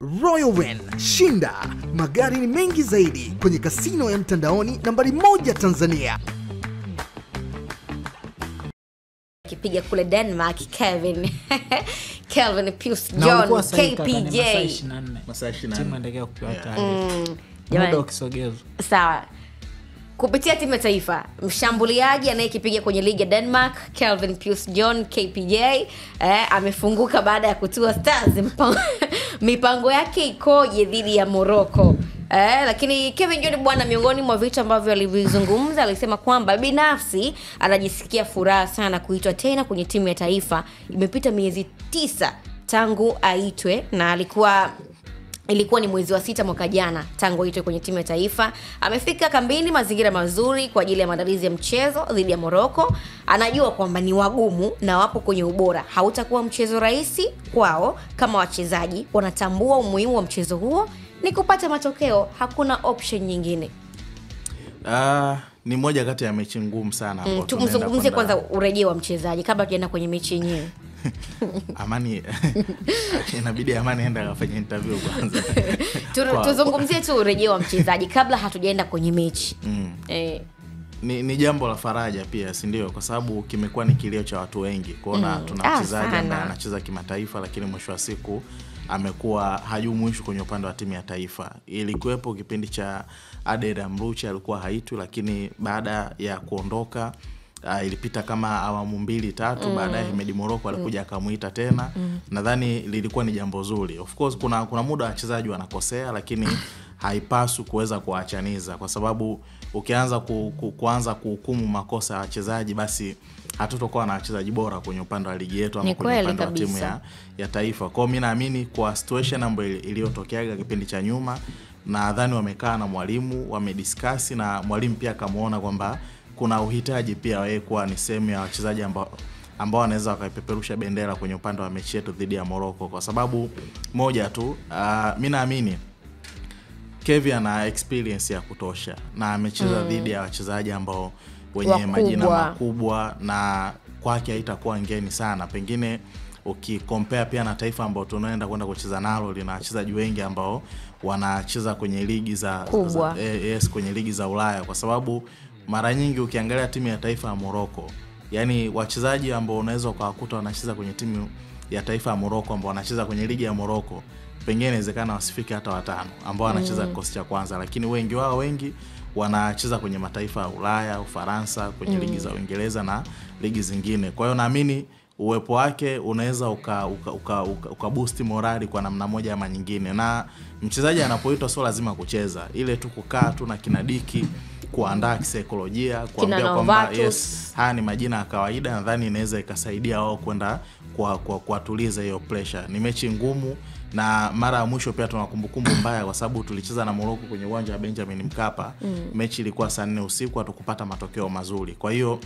Royal Win, shinda magari ni mengi zaidi kwenye kasino ya mtandaoni nambari 1 Tanzania. Kipiga kule Denmark, Kelvin Pius John KPJ masaa 24 timu ndio kupewa muda ukisogezwa. Sawa. Kupitia timu ya taifa, mshambuliaji anayekipiga kwenye ligi ya Denmark, Kelvin Pius John KPJ, amefunguka baada ya kutua Stars. Mipango yake ikoje dhidi ya Morocco? Lakini Kevin John bwana, miongoni mwa vitu ambavyo alivizungumza, alisema kwamba binafsi anajisikia furaha sana kuitwa tena kwenye timu ya taifa. Imepita miezi 9 tangu aitwe na ilikuwa ni mwezi wa 6 mwaka jana tangu aitwe kwenye timu ya taifa. Amefika kambini, mazingira mazuri kwa ajili ya maandalizi ya mchezo dhidi ya Morocco. Anajua kwamba ni wagumu na wapo kwenye ubora. Hautakuwa mchezo rahisi kwao, kama wachezaji wanatambua umuhimu wa mchezo huo ni kupata matokeo, hakuna option nyingine. Ni moja kati ya mechi ngumu sana hapo. Tumzungumzie kwanza urejeo wa mchezaji kabla tujaenda kwenye mechi yenyewe. Amani inabidi Amani aende afanye interview kwanza. Tuzungumzie tu urejeo wa mchezaji kabla hatujaenda kwenye mechi. Ni jambo la faraja pia, si ndio? Kwa sababu kimekuwa ni kilio cha watu wengi kuona tuna mchezaji ambaye anacheza kimataifa lakini mwisho wa siku amekuwa hajumuishwi kwenye upande wa timu ya taifa. Ilikuwepo kipindi cha Adel Amruchi alikuwa haitwi, lakini baada ya kuondoka ilipita kama awamu 2-3 baadaye Hemedi Morocco alikuja akamuita tena. Nadhani lilikuwa ni jambo zuri. Of course kuna muda wachezaji wanakosea, lakini haipaswi kuweza kuachaniza, kwa sababu ukianza kuanza kuhukumu makosa ya wachezaji, basi hatutokuwa na wachezaji bora kwenye upande wa ligi yetu ama kwenye upande wa timu ya taifa. Kwa mimi naamini kwa situation ambayo iliyotokea kipindi cha nyuma, nadhani wamekaa na mwalimu, wamediscuss na mwalimu pia akamuona kwamba kuna uhitaji pia wewe kuwa ni sehemu ya wachezaji ambao wanaweza wakaipeperusha bendera kwenye upande wa mechi yetu dhidi ya Morocco. Kwa sababu moja tu, mimi naamini Kevin ana experience ya kutosha na amecheza dhidi ya wachezaji ambao wenye majina makubwa, na kwake haitakuwa ngeni sana. Pengine ukicompare pia na taifa ambao tunaenda kwenda kucheza nalo lina wachezaji wengi ambao wanacheza kwenye ligi za kwenye ligi za Ulaya, kwa sababu mara nyingi ukiangalia timu ya taifa ya Morocco, yani wachezaji ambao unaweza kuwakuta wanacheza kwenye timu ya taifa ya Morocco ambao wanacheza kwenye ligi ya Morocco, pengine inawezekana wasifike hata 5 ambao wanacheza kikosi cha kwanza, lakini wengi wanacheza kwenye mataifa ya Ulaya, Ufaransa, kwenye ligi za Uingereza na ligi zingine. Kwa hiyo naamini uwepo wake unaweza ukaboost morali kwa namna moja ama nyingine, na mchezaji anapoitwa sio lazima kucheza, ile tu kukaa tu na kinadiki kuandaa kisaikolojia, kuambia kwamba haya ni majina ya kawaida, nadhani inaweza ikasaidia wao kwenda kuatuliza hiyo pressure. Ni mechi ngumu, na mara ya mwisho pia tuna kumbukumbu mbaya kwa sababu tulicheza na Morocco kwenye uwanja wa Benjamin Mkapa. Mechi ilikuwa saa 4 usiku, hatukupata matokeo mazuri. Kwa hiyo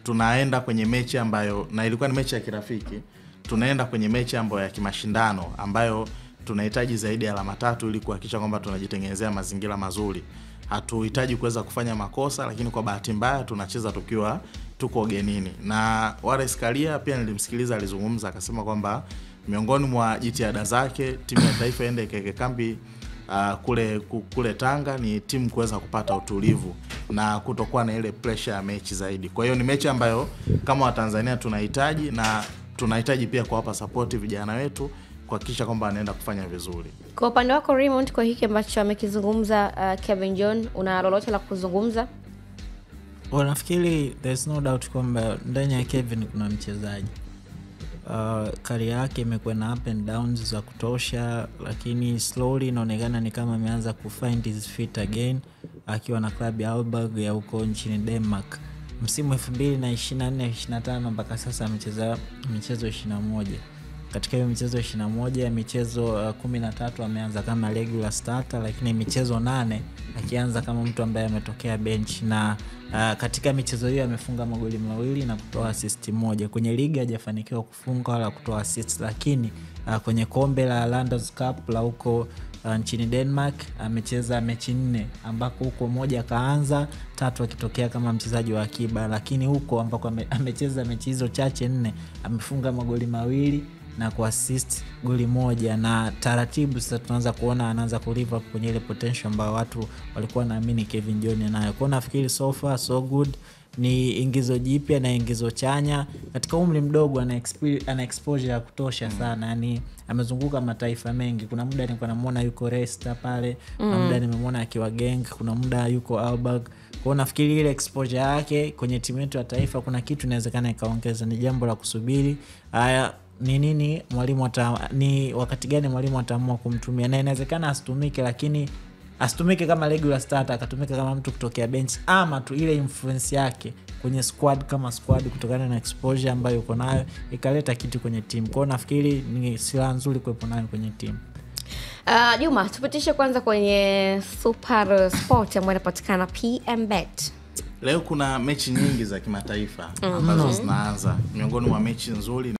tunaenda kwenye mechi ambayo, na ilikuwa ni mechi ya kirafiki, tunaenda kwenye mechi ambayo ya kimashindano ambayo tunahitaji zaidi ya alama 3 ili kuhakikisha kwamba tunajitengenezea mazingira mazuri. Hatuhitaji kuweza kufanya makosa, lakini kwa bahati mbaya tunacheza tukiwa tuko ugenini. Na Wallace Karia pia nilimsikiliza alizungumza, akasema kwamba miongoni mwa jitihada zake timu ya taifa ende keke kambi kule Tanga ni timu kuweza kupata utulivu na kutokuwa na ile pressure ya mechi zaidi. Kwa hiyo ni mechi ambayo kama Watanzania tunahitaji, na tunahitaji pia kuwapa support vijana wetu kuhakikisha kwamba anaenda kufanya vizuri. Kwa upande wako Raymond, kwa hiki ambacho amekizungumza Kevin John, una lolote la kuzungumza? Nafikiri there's no doubt kwamba ndani ya Kevin kuna mchezaji. Career yake imekuwa na up and downs za kutosha, lakini slowly inaonekana ni kama ameanza kufind his feet again akiwa na klabu ya Aalborg ya huko nchini Denmark. Msimu 2024-25 mpaka sasa amecheza michezo 21. Katika hiyo michezo 21, michezo 13 ameanza kama regular starter, lakini michezo 8 akianza kama mtu ambaye ametokea bench, na katika michezo hiyo amefunga magoli 2 na kutoa assist 1. Kwenye ligi hajafanikiwa kufunga wala kutoa assist, lakini kwenye kombe la Landers Cup la huko nchini Denmark amecheza mechi 4 ambako huko moja kaanza, 3 akitokea kama mchezaji wa akiba, lakini huko ambako amecheza mechi hizo chache 4 amefunga magoli 2 na kuassist goli moja, na taratibu sasa tunaanza kuona anaanza kulive up kwenye ile potential ambayo watu walikuwa naamini Kevin John nayo. Kwa nafikiri so far so good, ni ingizo jipya na ingizo chanya katika umri mdogo, ana exposure ya kutosha sana. Yani amezunguka mataifa mengi. Kuna muda nilikuwa namuona yuko Leicester pale, kuna muda nimemwona akiwa Genk, kuna muda yuko Augsburg. Kwa nafikiri ile exposure yake kwenye timu yetu ya taifa kuna kitu inawezekana ikaongeza. Ni jambo la kusubiri. Haya, ni nini mwalimu ni wakati gani mwalimu ataamua kumtumia, na inawezekana asitumike, lakini asitumike kama regular starter, akatumika kama mtu kutokea bench, ama tu ile influence yake kwenye squad kama squad kutokana na exposure ambayo yuko nayo ikaleta kitu kwenye timu. Kwa nafikiri ni silaha nzuri kuwepo nayo kwenye timu. Juma, tupitishe kwanza kwenye Super Sport ambayo inapatikana PMBet. Leo kuna mechi nyingi za kimataifa ambazo zinaanza. Miongoni mwa mechi nzuri